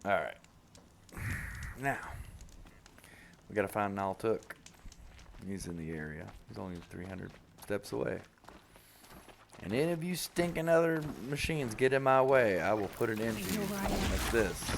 Alright. Now, we gotta find Naltuk. He's in the area. He's only 300 steps away. And any of you stinking other machines get in my way, I will put an end to you. That's this.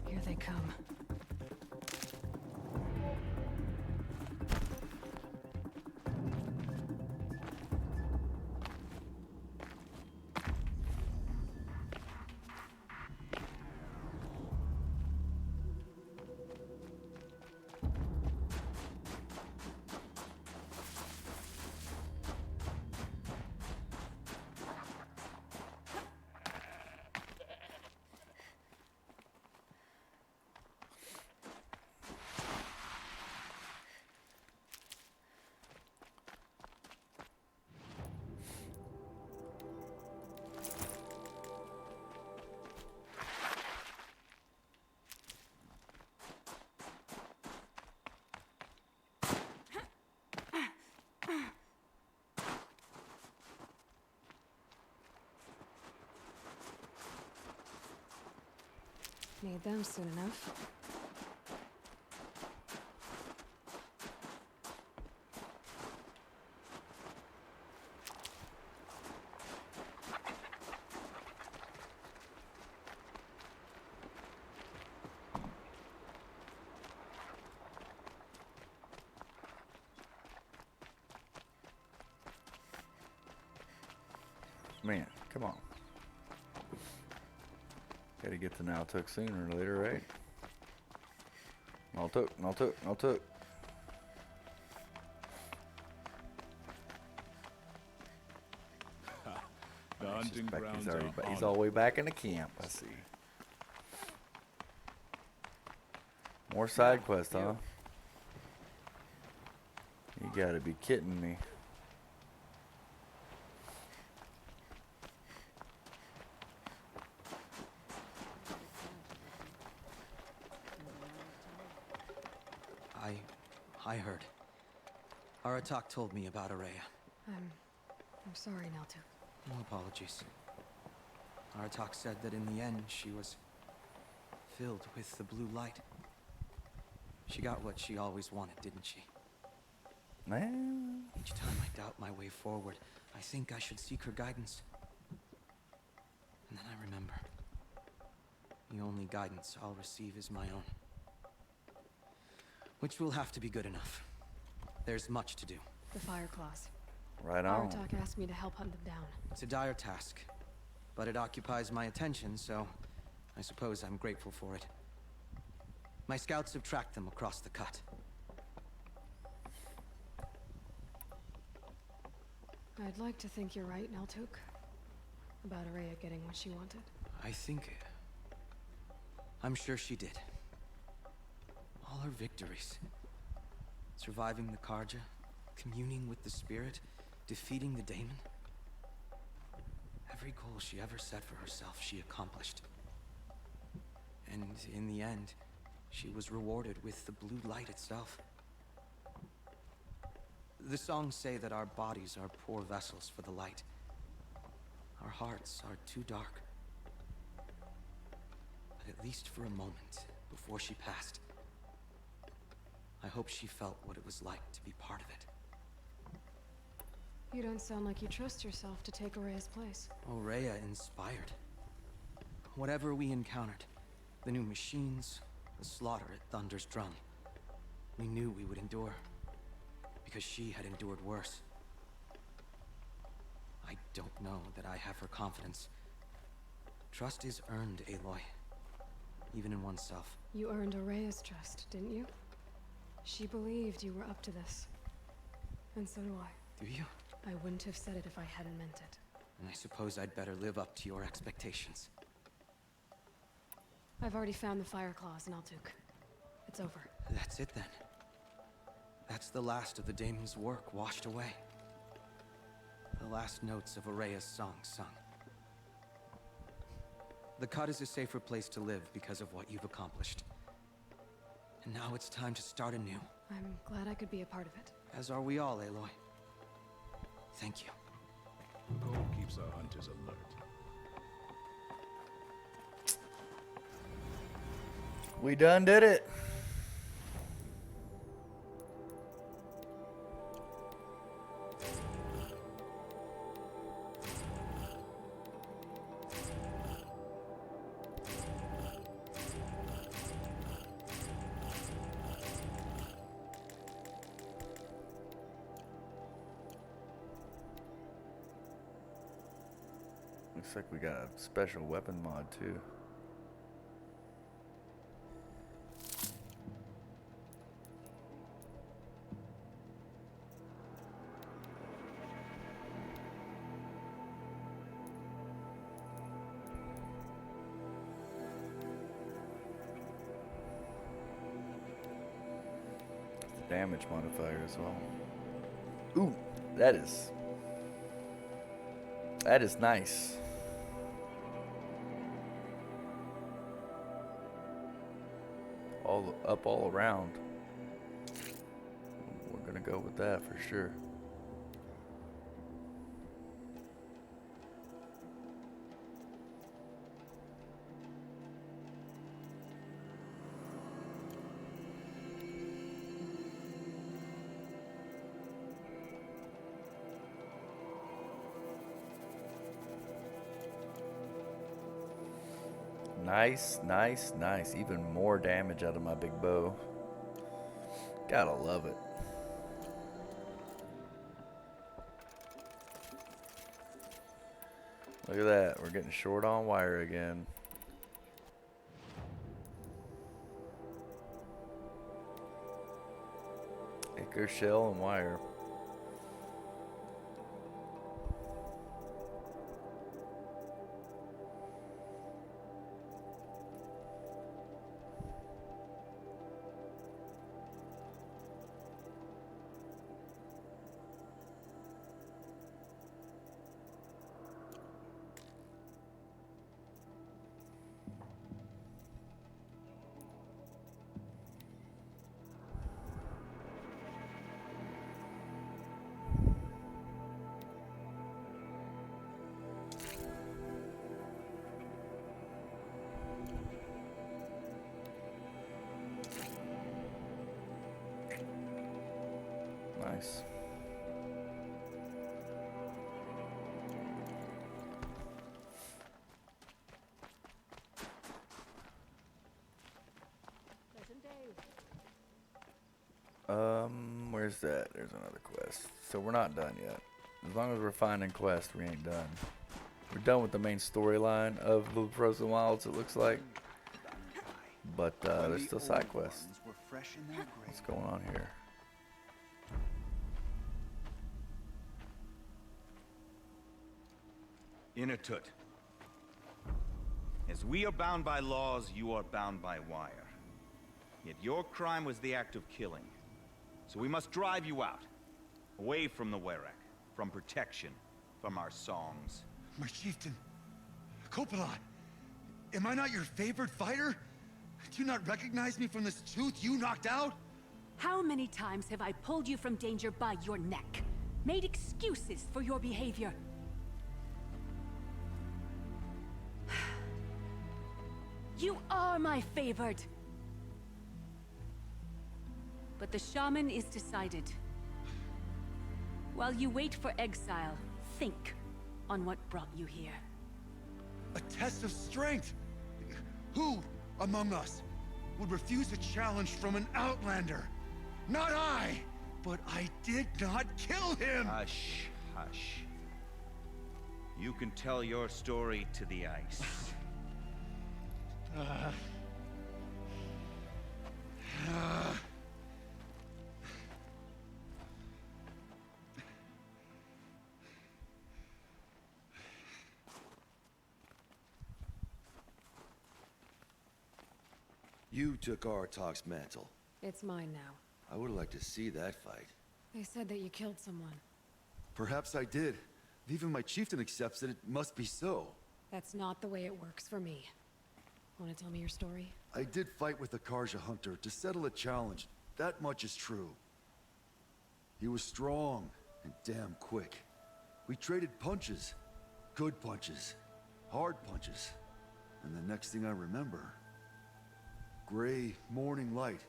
Here they come. Need them soon enough. Man, come on. Gotta get to Naltuk sooner or later, right? Naltuk. The hunting grounds are He's all the way back in the camp, I see. More side quests, huh? You gotta be kidding me. I heard. Aratak told me about Araya. I'm sorry, Naltuk. No apologies. Aratak said that in the end she was filled with the blue light. She got what she always wanted, didn't she? Man. Each time I doubt my way forward, I think I should seek her guidance. And then I remember. The only guidance I'll receive is my own. Which will have to be good enough. There's much to do. The Fire Claws. Right on. Aratak asked me to help hunt them down. It's a dire task, but it occupies my attention, so I suppose I'm grateful for it. My scouts have tracked them across the cut. I'd like to think you're right, Naltuk. About Araya getting what she wanted. I think... I'm sure she did. All her victories. Surviving the Karja, communing with the spirit, defeating the daemon. Every goal she ever set for herself, she accomplished. And in the end, she was rewarded with the blue light itself. The songs say that our bodies are poor vessels for the light. Our hearts are too dark. But at least for a moment, before she passed, I hope she felt what it was like to be part of it. You don't sound like you trust yourself to take Araya's place. Oraya inspired. Whatever we encountered, the new machines, the slaughter at Thunder's Drum, we knew we would endure, because she had endured worse. I don't know that I have her confidence. Trust is earned, Aloy. Even in oneself. You earned Araya's trust, didn't you? She believed you were up to this. And so do I. Do you? I wouldn't have said it if I hadn't meant it. And I suppose I'd better live up to your expectations. I've already found the fire claws in Altuk. It's over. That's it then. That's the last of the daemon's work washed away. The last notes of Araya's song sung. The Cut is a safer place to live because of what you've accomplished. And now it's time to start anew. I'm glad I could be a part of it. As are we all, Aloy. Thank you. The code keeps our hunters alert. We done did it. Looks like we got a special weapon mod too. The damage modifier as well. Ooh, that is nice. All around. We're gonna go with that for sure. Nice, nice, nice. Even more damage out of my big bow. Gotta love it. Look at that. We're getting short on wire again. Acre shell and wire. Nice. Where's that? There's another quest. So we're not done yet. As long as we're finding quests, we ain't done. We're done with the main storyline of the Frozen Wilds, it looks like. But there's still side quests. What's going on here? Inatut. As we are bound by laws, you are bound by wire. Yet your crime was the act of killing. So we must drive you out. Away from the Werek. From protection. From our songs. My chieftain. Coppola. Am I not your favorite fighter? Do you not recognize me from this tooth you knocked out? How many times have I pulled you from danger by your neck? Made excuses for your behavior? You are my favored. But the shaman is decided. While you wait for exile, think on what brought you here. A test of strength! Who among us would refuse a challenge from an outlander? Not I! But I did not kill him! Hush, hush. You can tell your story to the ice. You took Artok's mantle. It's mine now. I would like to see that fight. They said that you killed someone. Perhaps I did. If even my chieftain accepts it, it must be so. That's not the way it works for me. Want to tell me your story? I did fight with the Karja hunter to settle a challenge. That much is true. He was strong and damn quick. We traded punches. Good punches. Hard punches. And the next thing I remember... gray morning light,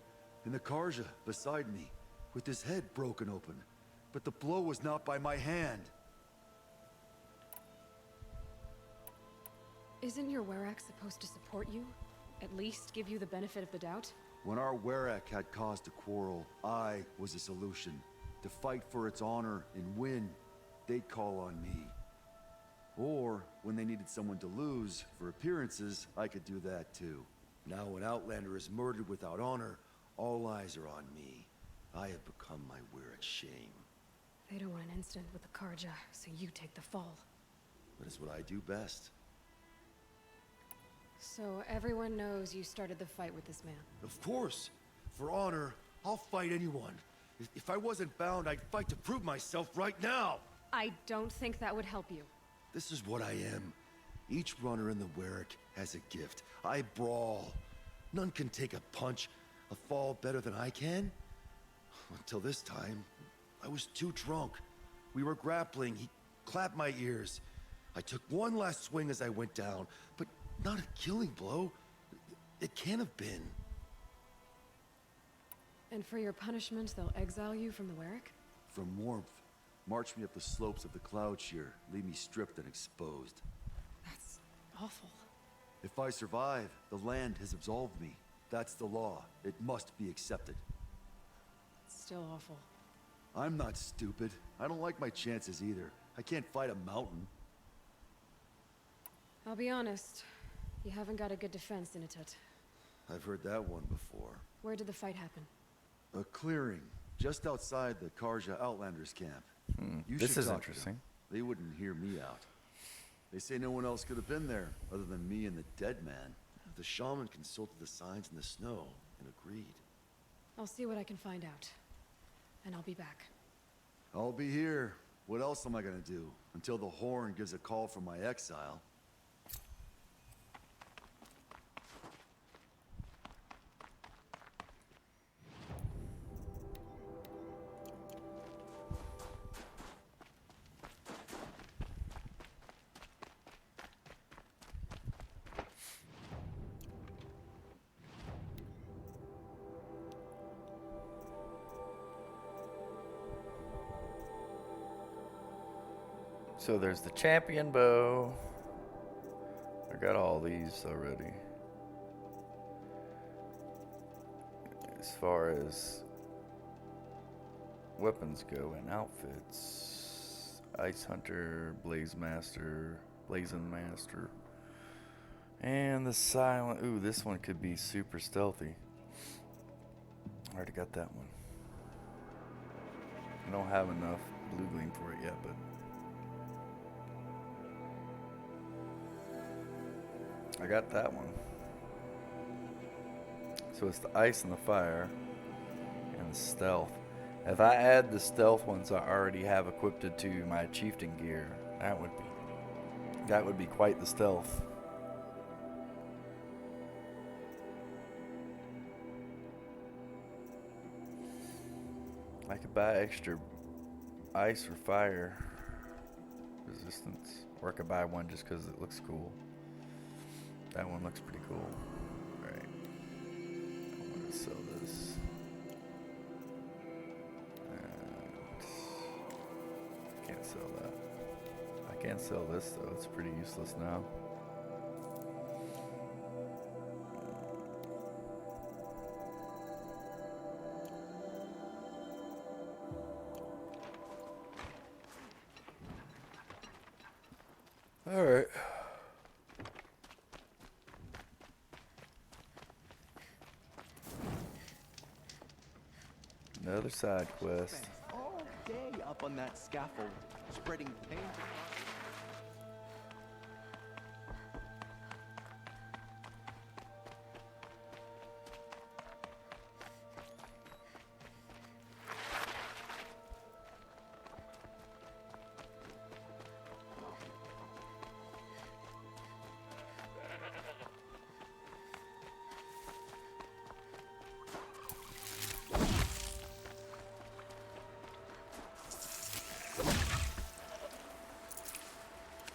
and the Karja beside me, with his head broken open. But the blow was not by my hand. Isn't your Werak supposed to support you? At least give you the benefit of the doubt? When our Werak had cause to quarrel, I was the solution. To fight for its honor and win, they'd call on me. Or, when they needed someone to lose, for appearances, I could do that too. Now when Outlander is murdered without honor, all eyes are on me. I have become my Werak's shame. They don't want an incident with the Karja, so you take the fall. But it's what I do best. So everyone knows you started the fight with this man. Of course! For honor, I'll fight anyone. If I wasn't bound, I'd fight to prove myself right now! I don't think that would help you. This is what I am. Each runner in the Werak has a gift. I brawl. None can take a punch, a fall better than I can. Until this time, I was too drunk. We were grappling. He clapped my ears. I took one last swing as I went down, but not a killing blow. It can't have been. And for your punishment, they'll exile you from the Werak? From warmth, march me up the slopes of the Cloud Shear, leave me stripped and exposed. That's awful. If I survive, the land has absolved me. That's the law. It must be accepted. It's still awful. I'm not stupid. I don't like my chances either. I can't fight a mountain. I'll be honest. You haven't got a good defense, Inatet. I've heard that one before. Where did the fight happen? A clearing, just outside the Karja Outlanders camp. You This should is talk to them. interesting. They wouldn't hear me out. They say no one else could have been there, other than me and the dead man. The shaman consulted the signs in the snow and agreed. I'll see what I can find out. And I'll be back. I'll be here. What else am I gonna do? Until the Horn gives a call from my exile. So there's the champion bow. I got all these already. As far as weapons go and outfits, Ice Hunter, Blaze Master, Blazing Master, and the Silent. Ooh, this one could be super stealthy. I already got that one. I don't have enough blue gleam for it yet, but I got that one. So it's the ice and the fire and the stealth. If I add the stealth ones I already have equipped to my chieftain gear, that would be quite the stealth. I could buy extra ice or fire resistance, or I could buy one just because it looks cool. That one looks pretty cool. Alright. I want to sell this. And can't sell that. I can sell this though, it's pretty useless now. Alright. Another side quest. All day up on that scaffold, spreading pain.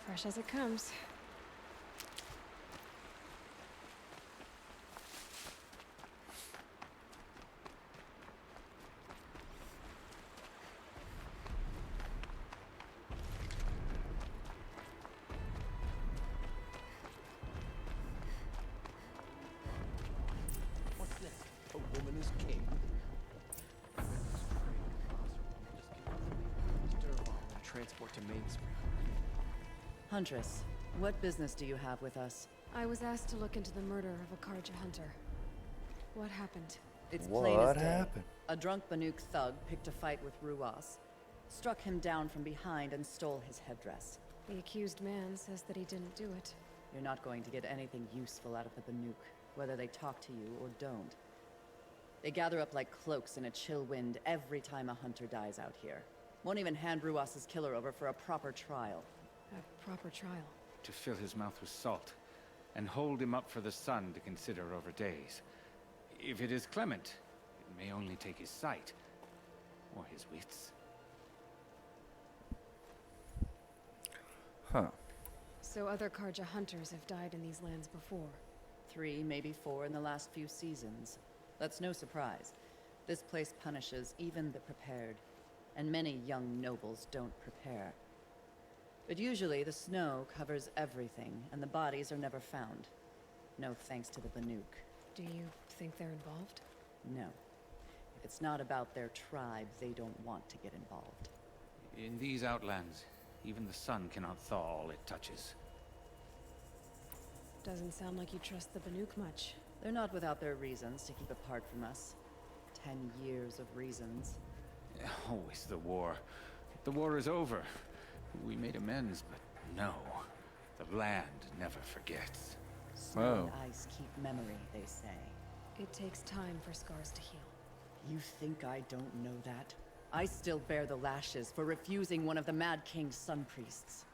Fresh as it comes. What's this? A woman is king. Transport to Mainspring. Huntress, what business do you have with us? I was asked to look into the murder of a Karja hunter. What happened? It's plain as What day. happened? A drunk Banuk thug picked a fight with Ruas, struck him down from behind and stole his headdress. The accused man says that he didn't do it. You're not going to get anything useful out of the Banuk, whether they talk to you or don't. They gather up like cloaks in a chill wind every time a hunter dies out here. Won't even hand Ruas's killer over for a proper trial. A proper trial. To fill his mouth with salt, and hold him up for the sun to consider over days. If it is clement, it may only take his sight, or his wits. Huh. So other Karja hunters have died in these lands before. 3, maybe 4 in the last few seasons. That's no surprise. This place punishes even the prepared, and many young nobles don't prepare. But usually the snow covers everything, and the bodies are never found. No thanks to the Banuk. Do you think they're involved? No. If it's not about their tribe, they don't want to get involved. In these outlands, even the sun cannot thaw all it touches. Doesn't sound like you trust the Banuk much. They're not without their reasons to keep apart from us. 10 years of reasons. Always the war. The war is over. We made amends, but no. The land never forgets. Snow and Oh. ice keep memory, they say. It takes time for scars to heal. You think I don't know that? I still bear the lashes for refusing one of the Mad King's sun priests.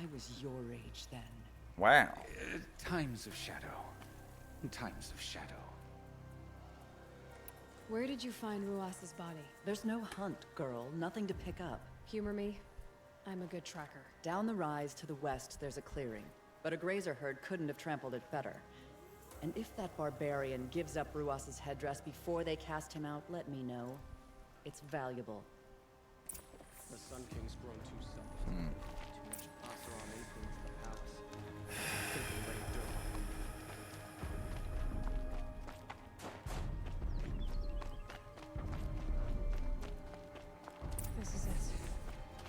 I was your age then. Wow. Times of shadow. Times of shadow. Where did you find Ruas's body? There's no hunt, girl. Nothing to pick up. Humor me. I'm a good tracker. Down the rise to the west, there's a clearing. But a grazer herd couldn't have trampled it better. And if that barbarian gives up Ruas's headdress before they cast him out, let me know. It's valuable. The Sun King's grown too selfish. Too much Asaram influence in the palace. Thinking right dirt. This is it.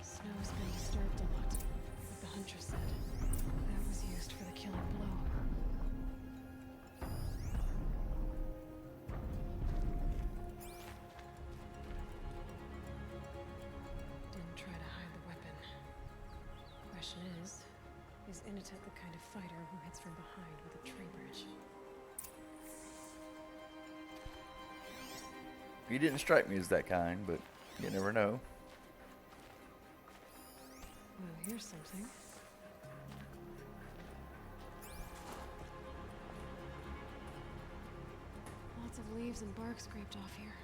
Snow's been disturbed a lot, like the Huntress said. That was used for the killing blow. Didn't try to hide the weapon. Question is Inatet the kind of fighter who hits from behind with a tree branch? He didn't strike me as that kind, but you never know. Well, here's something. Lots of leaves and bark scraped off here.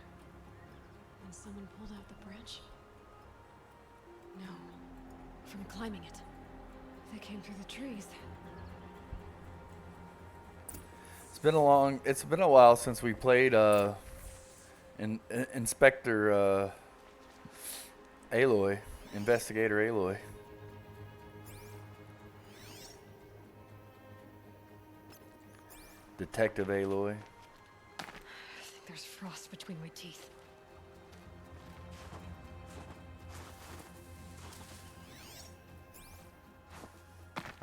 And someone pulled out the branch? No. From climbing it. They came through the trees. It's been a while since we played Inspector Aloy, Investigator Aloy. Detective Aloy. I think there's frost between my teeth.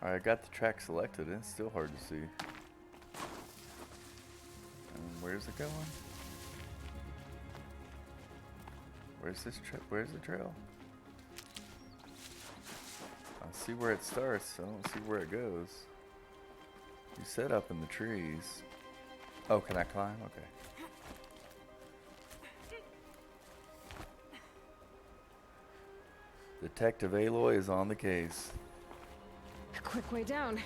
Alright, I got the track selected and it's still hard to see. Where's it going? Where's this where's the trail? I see where it starts, I don't see where it goes. You set up in the trees. Oh, can I climb? Okay. Detective Aloy is on the case. A quick way down.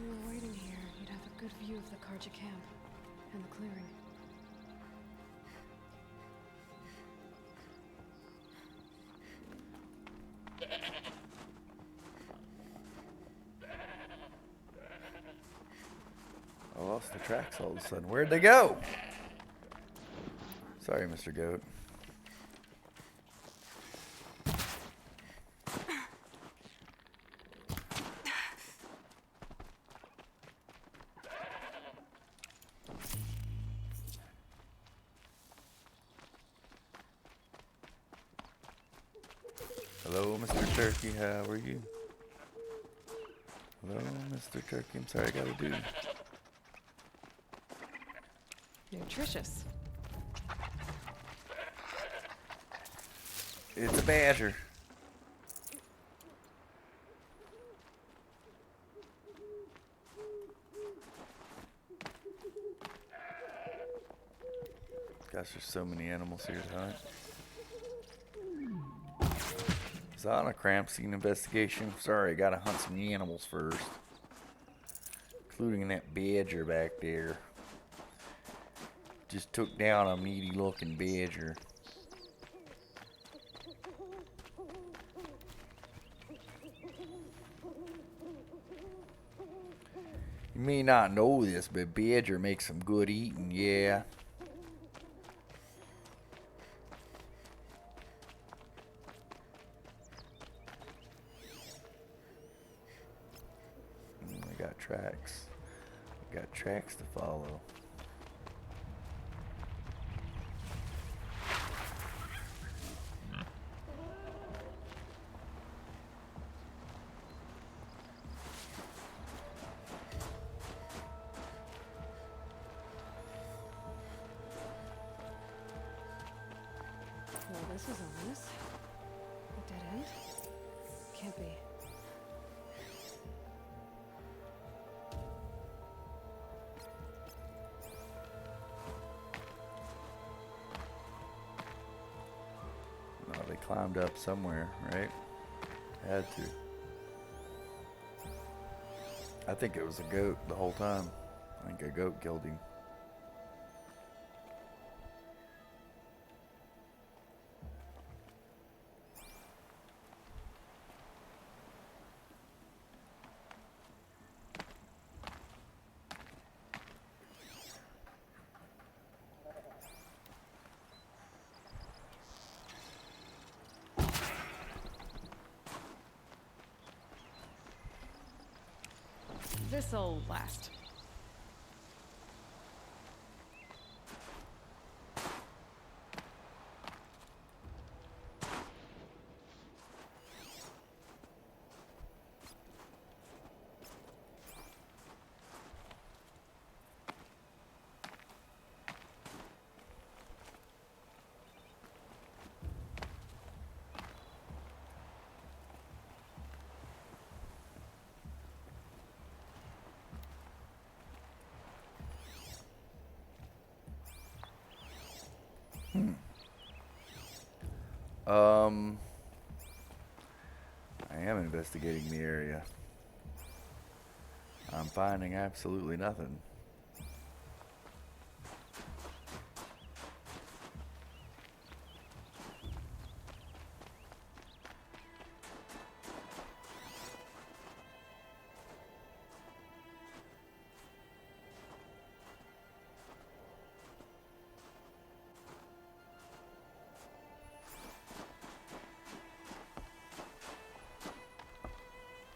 you were waiting here, you'd have a good view of the Karja camp and the clearing. I lost the tracks all of a sudden. Where'd they go? Sorry, Mr. Goat. Hello, Mr. Turkey, how are you? Hello, Mr. Turkey, I'm sorry, I got a dude. Nutritious. It's a badger. Gosh, there's so many animals here to hunt. Is that on a crime scene investigation? Sorry, I gotta hunt some animals first. Including that badger back there. Just took down a meaty looking badger. You may not know this, but badger makes some good eating, yeah. I got tracks. I got tracks to follow. Well, this is ominous. A dead end? Can't be. Oh, they climbed up somewhere, right? Had to. I think it was a goat the whole time. I think a goat killed him. This'll last. I am investigating the area. I'm finding absolutely nothing.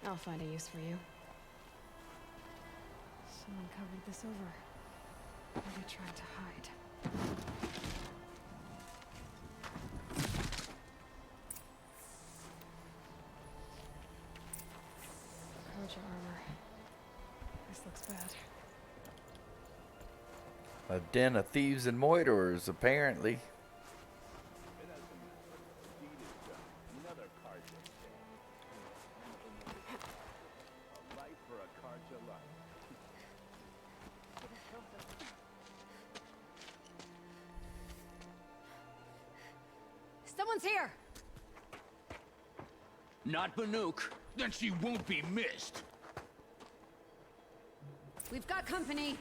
I'll find a use for you. Someone covered this over. What are they trying to hide? Karja armor. This looks bad. A den of thieves and moidors, apparently. Someone's here! Not Banuk. Then she won't be missed. We've got company.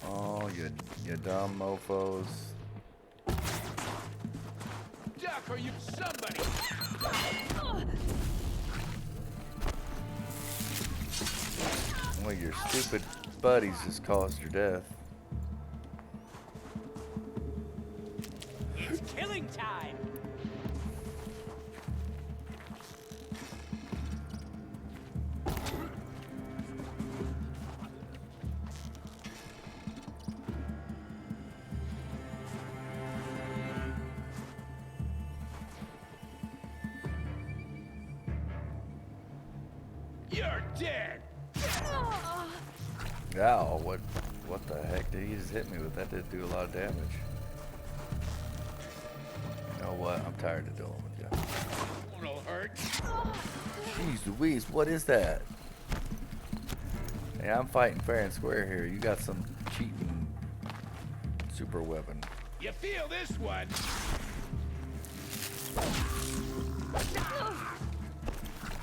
Oh, you dumb mofos. Duck, are you somebody? Well, your stupid buddies just caused your death. It's killing time! You're dead! Ow, what the heck did he just hit me with? That did do a lot of damage. You know what? I'm tired of dealing with you. What'll hurt? Jeez Louise, what is that? Hey, I'm fighting fair and square here. You got some cheating super weapon. You feel this one?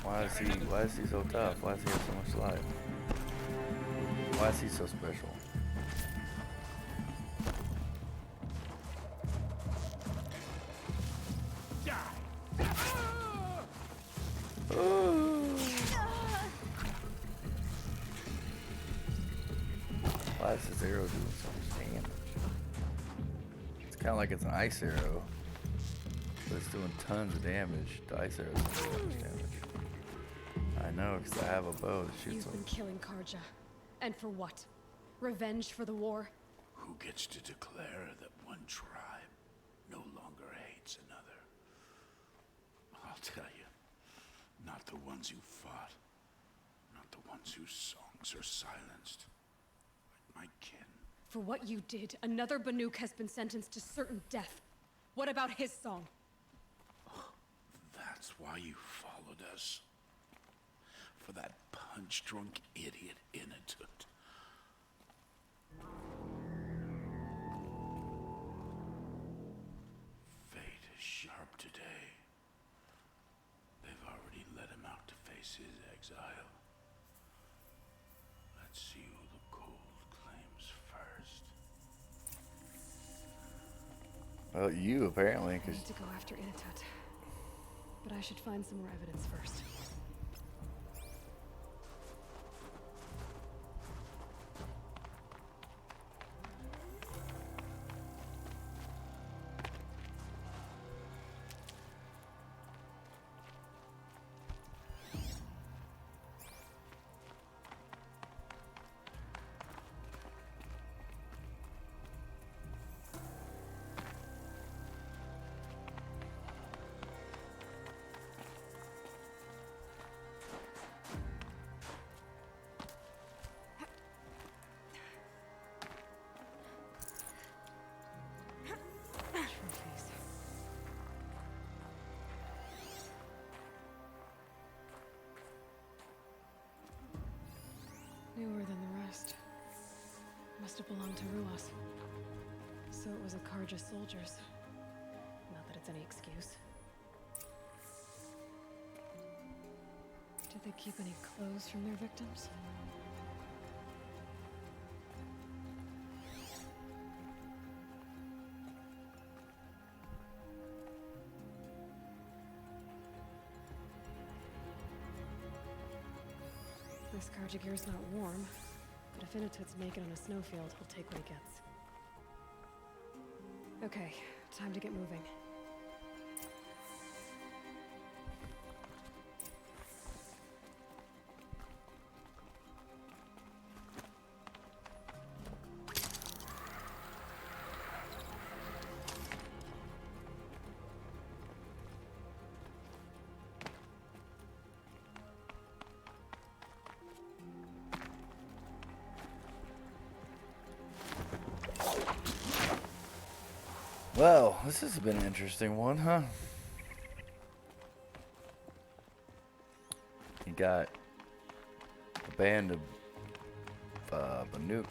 Why is he so tough? Why does he have so much life? Why is he so special? Why is this arrow doing so much damage? It's kind of like it's an ice arrow, but it's doing tons of damage. The ice arrow doesn't do that much damage. I know, because I have a bow that shoots You've them. been killing Karja. And for what? Revenge for the war? Who gets to declare that one tribe no longer hates another? I'll tell you, not the ones who fought, not the ones whose songs are silenced, like my kin. For what you did, another Banuk has been sentenced to certain death. What about his song? That's why you followed us. For that punch-drunk idiot Inatut. Fate is sharp today. They've already let him out to face his exile. Let's see who the cold claims first. Well, you apparently, I because need to go after Inatut. But I should find some more evidence first. Trophies. Newer than the rest. Must have belonged to Ruas. So it was a Karja soldiers. Not that it's any excuse. Did they keep any clothes from their victims? This Karja gear's not warm, but if Inatut's naked on a snowfield, he'll take what he gets. Okay, time to get moving. well, this has been an interesting one, huh? You got a band of Banuk,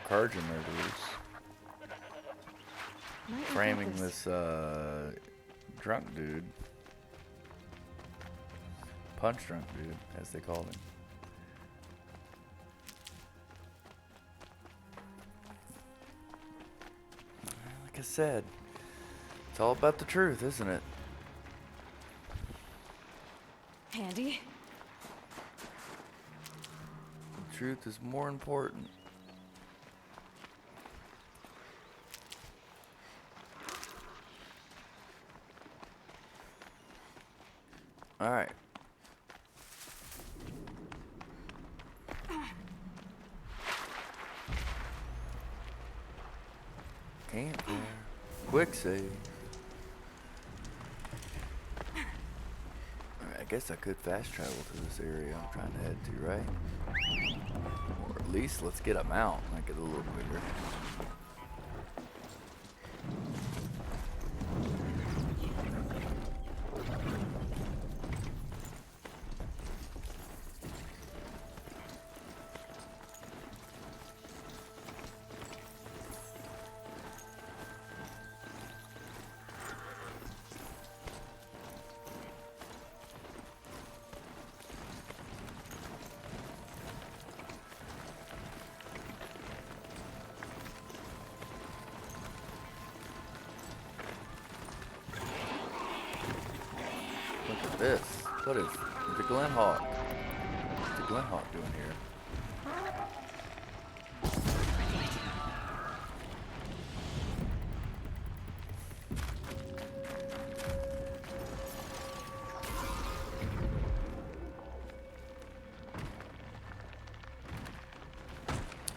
Karja murderers, Might framing regret this drunk dude, punch drunk dude, as they called him. like I said, it's all about the truth, isn't it? Handy. The truth is more important. All right. Camp there. Quick save. Alright, I guess I could fast travel to this area I'm trying to head to, right? Or at least let's get a mount, make it a little quicker. Look at this. What is the Glenhawk? What's the Glenhawk doing here?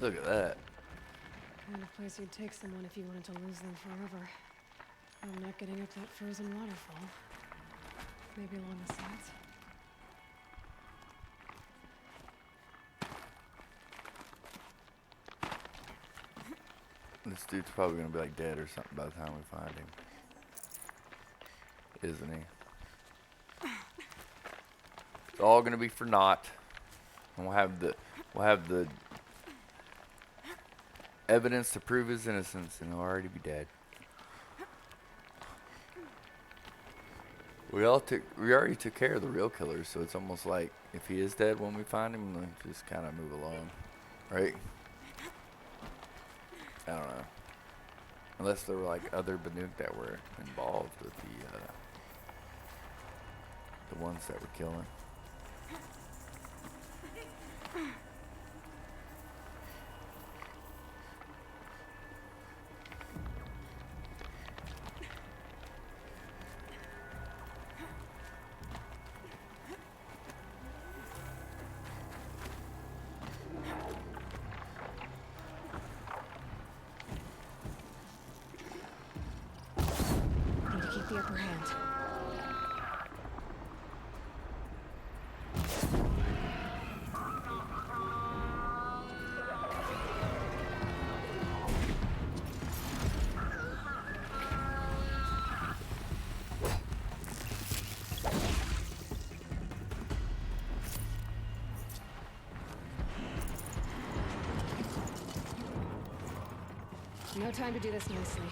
Look at that. Kind of place you'd take someone if you wanted to lose them forever. I'm not getting up that frozen waterfall. Maybe along the sides. This dude's probably gonna be like dead or something by the time we find him. Isn't he? It's all gonna be for naught. And we'll have the evidence to prove his innocence, and he'll already be dead. We already took care of the real killer, so it's almost like if he is dead when we find him, then just kind of move along, right? I don't know. Unless there were like other Banuk that were involved with the ones that were killing. Need to keep the upper hand. No time to do this nicely.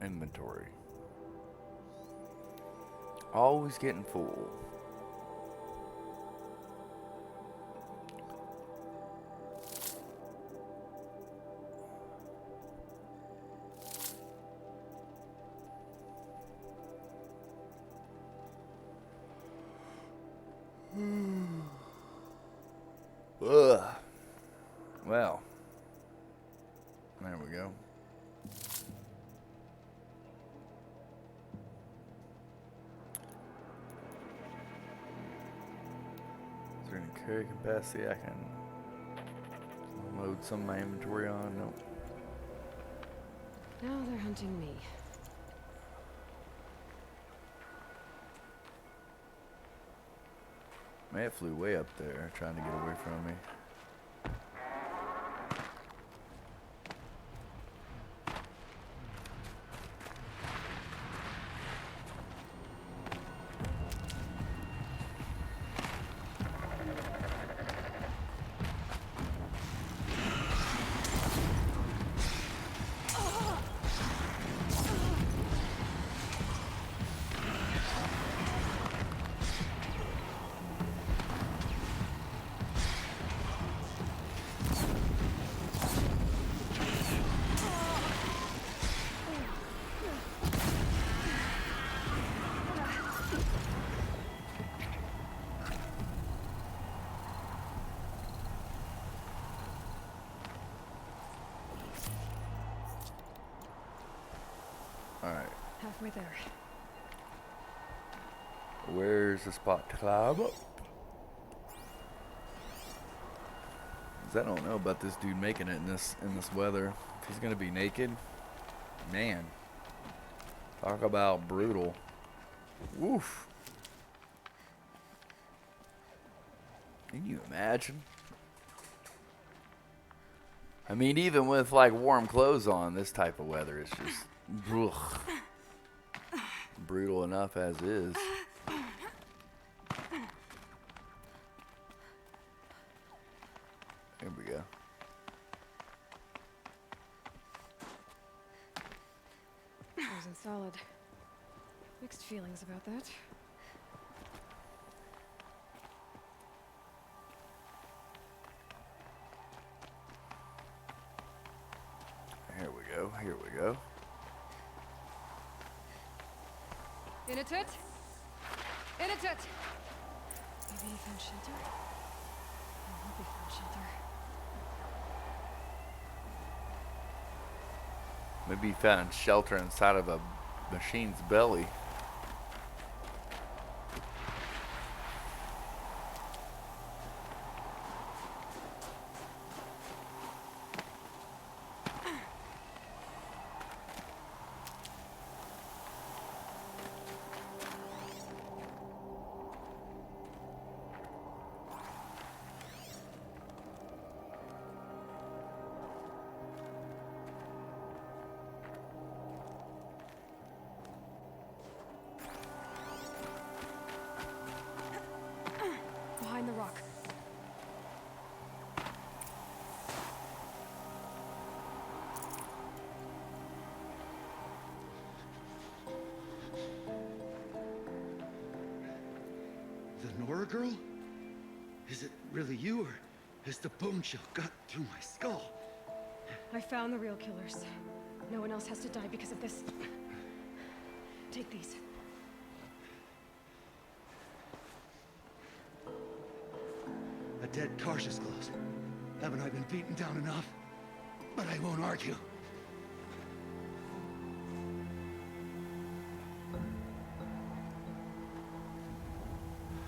Inventory. Always getting full. Ugh. Well, there we go. Is there any carry capacity I can load some of my inventory on? Nope. Now they're hunting me. Man, it flew way up there trying to get away from me. Halfway there. Where's the spot to climb up? 'Cause I don't know about this dude making it in this weather. If he's gonna be naked, man. Talk about brutal. Woof. Can you imagine? I mean, even with like warm clothes on, this type of weather is just ugh, brutal enough as is. Here we go. Wasn't solid. Mixed feelings about that. Here we go. Here we go. In it! In it! Maybe he found shelter? I hope he found shelter. Maybe he found shelter inside of a machine's belly. Behind the rock. The Nora girl? Is it really you, or has the bone chill got through my skull? I found the real killers. No one else has to die because of this. Take these. A dead Karsh's close. Haven't I been beaten down enough? But I won't argue.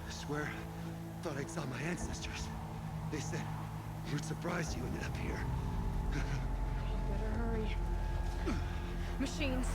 I swear, thought I saw my ancestors. They said, we're surprised you ended up here. Better hurry. Machines.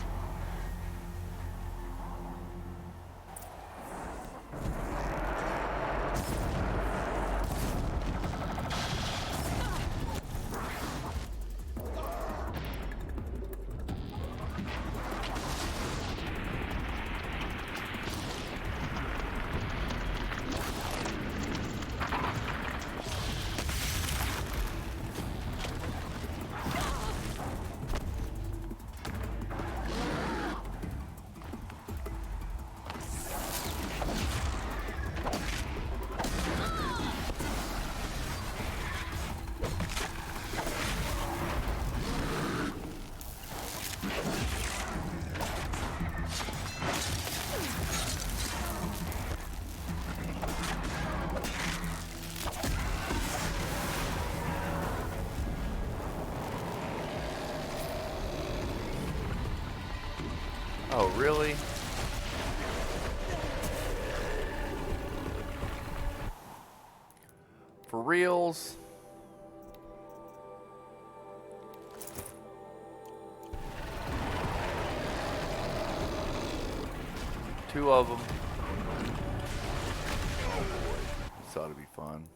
Oh, really? For reals? Two of them. Oh boy, this ought to be fun.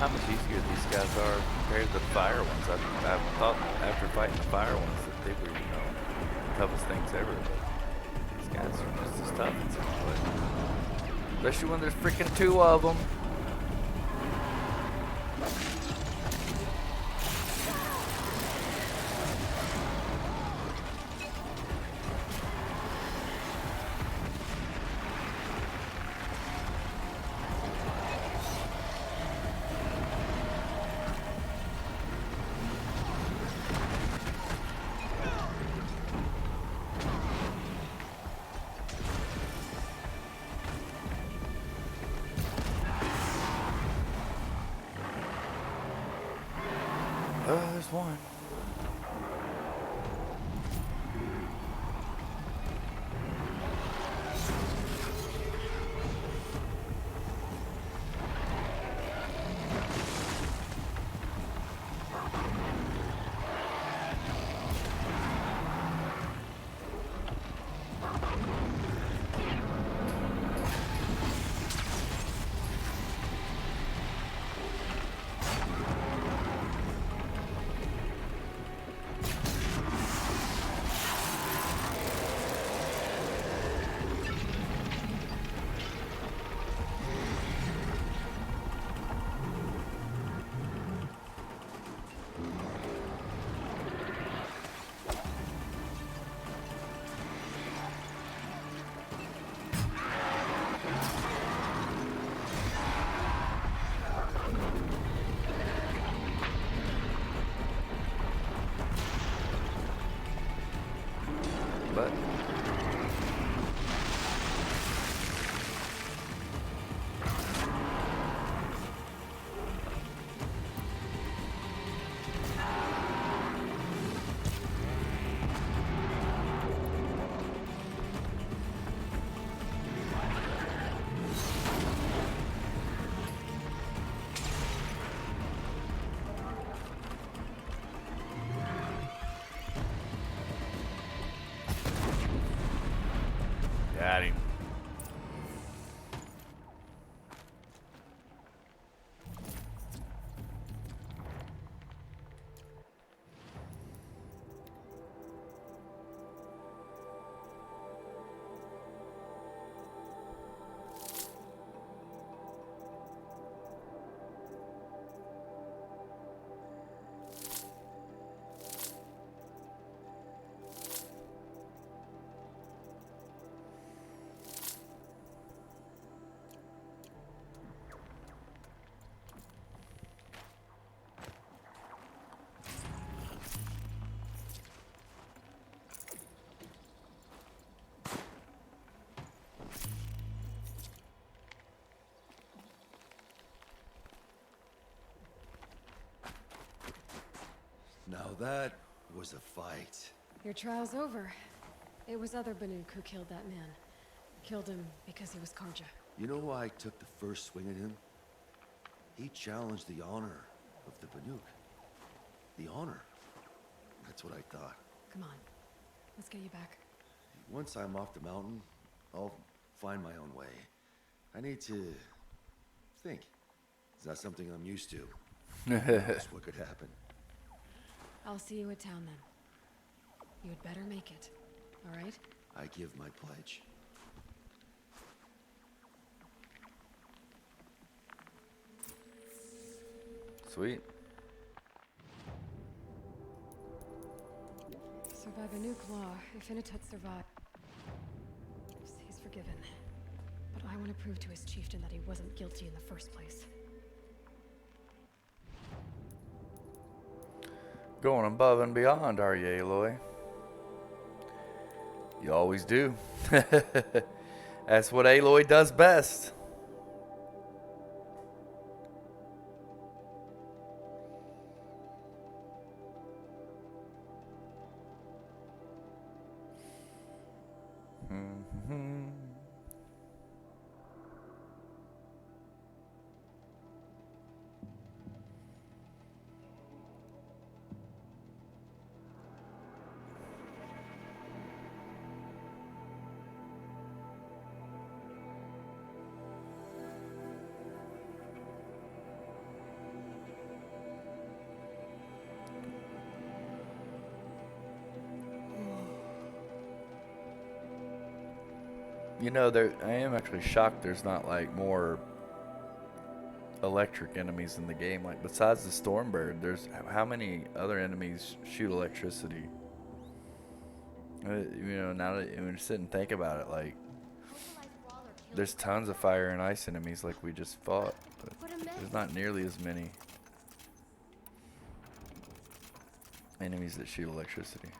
how much easier these guys are compared to the fire ones. I thought after fighting the fire ones that they were, the toughest things ever. But these guys are just as tough, it seems like. Especially when there's freaking 2 of them. Oh, there's one. But got him. Now that was a fight. Your trial's over. It was other Banuk who killed that man. Killed him because he was Karja. You know why I took the first swing at him? He challenged the honor of the Banuk. The honor. That's what I thought. Come on. Let's get you back. Once I'm off the mountain, I'll find my own way. I need to think. It's not something I'm used to. That's what could happen. I'll see you at town then. You'd better make it. All right? I give my pledge. Sweet. Survive a nuke law. Infinitet survive. He's forgiven. But I want to prove to his chieftain that he wasn't guilty in the first place. Going above and beyond, are you, Aloy? You always do. That's what Aloy does best. You know, I am actually shocked there's not like more electric enemies in the game. Like besides the Stormbird, there's how many other enemies shoot electricity? You know, now that when you sit and think about it, like there's tons of fire and ice enemies like we just fought, but there's not nearly as many enemies that shoot electricity.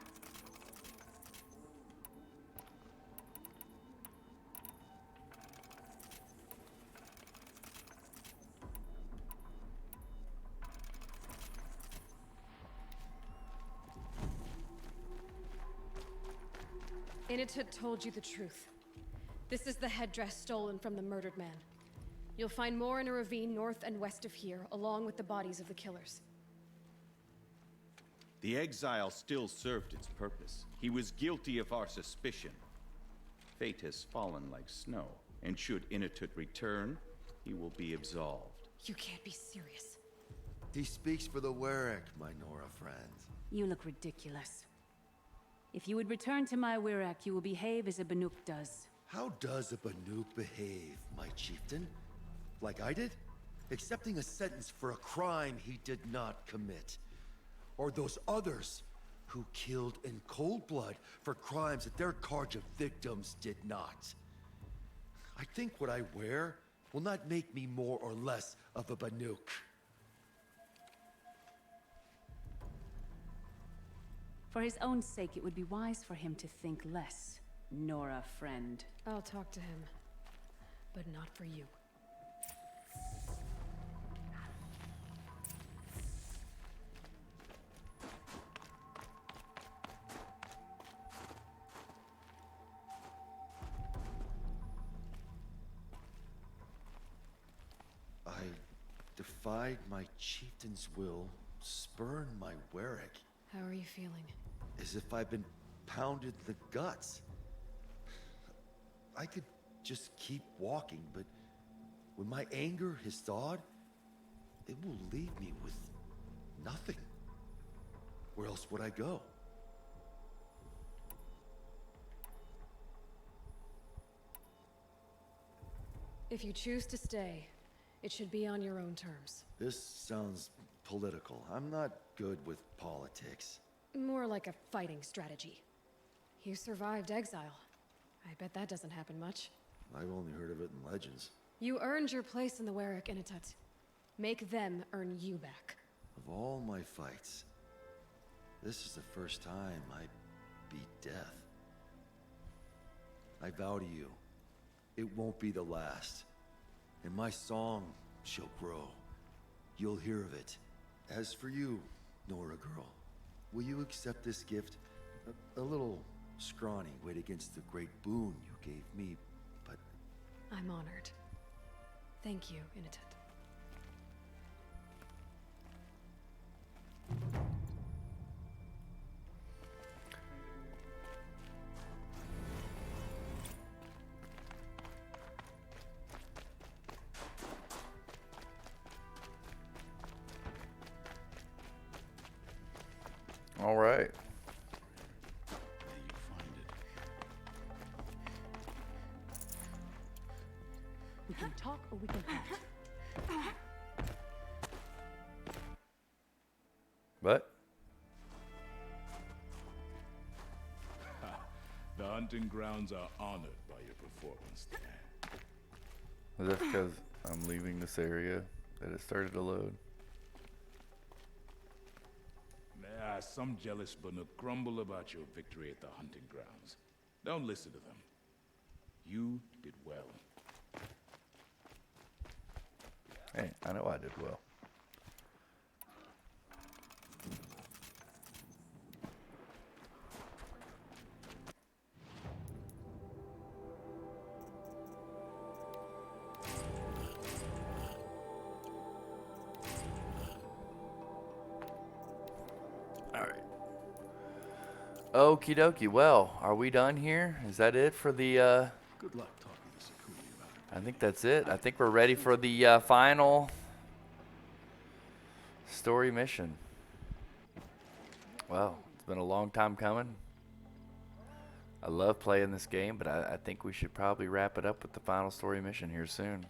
Inatut told you the truth. This is the headdress stolen from the murdered man. You'll find more in a ravine north and west of here, along with the bodies of the killers. The exile still served its purpose. He was guilty of our suspicion. Fate has fallen like snow, and should Inatut return, he will be absolved. You can't be serious. He speaks for the Warwick, my Nora friend. You look ridiculous. If you would return to my Wirak, you will behave as a Banuk does. How does a Banuk behave, my chieftain? Like I did? Accepting a sentence for a crime he did not commit. Or those others who killed in cold blood for crimes that their charge of victims did not. I think what I wear will not make me more or less of a Banuk. For his own sake, it would be wise for him to think less, Nora, friend. I'll talk to him, but not for you. I defied my chieftain's will, spurned my Warwick. How are you feeling? As if I've been pounded in the guts. I could just keep walking, but when my anger has thawed, it will leave me with nothing. Where else would I go? If you choose to stay, it should be on your own terms. This sounds political. I'm not good with politics. More like a fighting strategy. You survived exile. I bet that doesn't happen much. I've only heard of it in legends. You earned your place in the Warwick Inatut. Make them earn you back. Of all my fights, this is the first time I beat death. I vow to you, it won't be the last. And my song shall grow. You'll hear of it. As for you, Nora girl, will you accept this gift? A little scrawny weighed against the great boon you gave me, but... I'm honored. Thank you, Inatut. All right. There you find it. We can talk or we can act. What? The hunting grounds are honored by your performance today. Is that because I'm leaving this area that it started to load? There are some jealous Banuk grumble about your victory at the hunting grounds. Don't listen to them. You did well. Hey, I know I did well. Okie dokie. Well, are we done here? Is that it for the, Good luck talking to Sakuni about it. I think that's it. I think we're ready for the final story mission. Wow, it's been a long time coming. I love playing this game, but I think we should probably wrap it up with the final story mission here soon.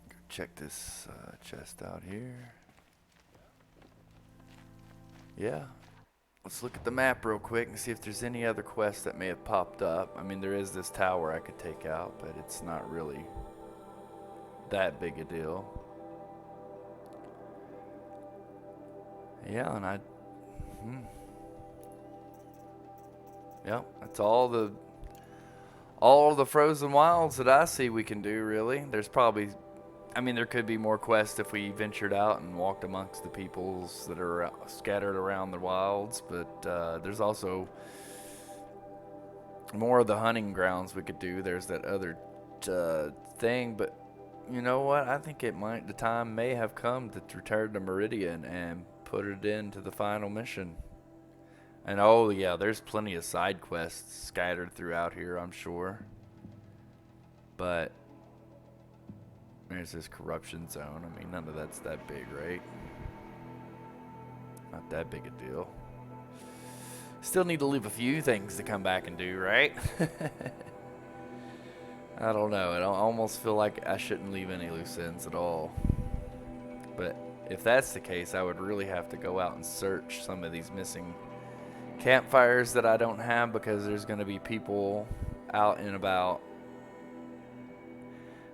Go check this chest out here. Yeah. Let's look at the map real quick and see if there's any other quests that may have popped up. I mean, there is this tower I could take out, but it's not really that big a deal. Yeah, and yeah, that's all the frozen wilds that I see we can do, really. There's probably, I mean, there could be more quests if we ventured out and walked amongst the peoples that are scattered around the wilds, but there's also more of the hunting grounds we could do. There's that other thing, but you know what? I think the time may have come to return to Meridian and put it into the final mission. And oh yeah, there's plenty of side quests scattered throughout here, I'm sure. But there's this corruption zone. I mean, none of that's that big, right? Not that big a deal. Still need to leave a few things to come back and do, right? I don't know. I almost feel like I shouldn't leave any loose ends at all. But if that's the case, I would really have to go out and search some of these missing campfires that I don't have, because there's going to be people out and about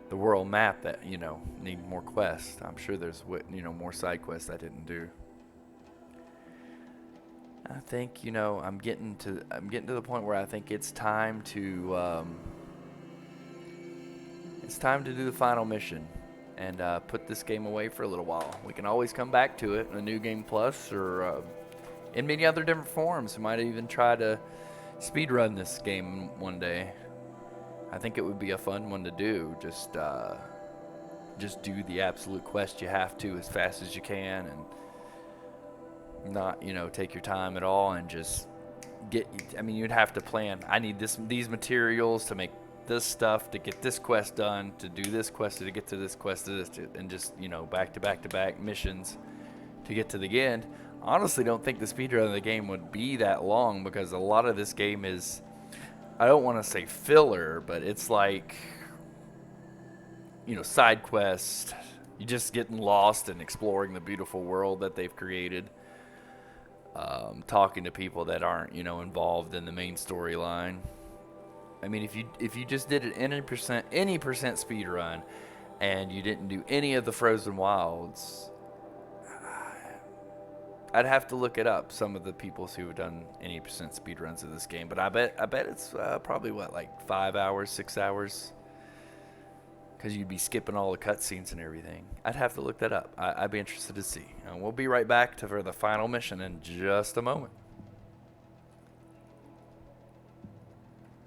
the world map that, you know, need more quests. I'm sure there's, you know, more side quests I didn't do. I think, you know, I'm getting to the point where I think it's time to do the final mission and put this game away for a little while. We can always come back to it in a New Game Plus or in many other different forms. We might even try to speedrun this game one day. I think it would be a fun one to do. Just do the absolute quest you have to as fast as you can, and not, you know, take your time at all, and just get. I mean, you'd have to plan. I need these materials to make this stuff, to get this quest done, to do this quest, to get to this quest, to this, and just, you know, back to back to back missions to get to the end. Honestly, don't think the speedrun of the game would be that long, because a lot of this game is, I don't want to say filler, but it's like, you know, side quest. You're just getting lost and exploring the beautiful world that they've created. Talking to people that aren't, you know, involved in the main storyline. I mean, if you just did an any percent speed run, and you didn't do any of the Frozen Wilds, I'd have to look it up. Some of the people who have done any percent speed runs of this game, but I bet it's probably what, like 5 hours, 6 hours, because you'd be skipping all the cutscenes and everything. I'd have to look that up. I'd be interested to see. And we'll be right back for the final mission in just a moment.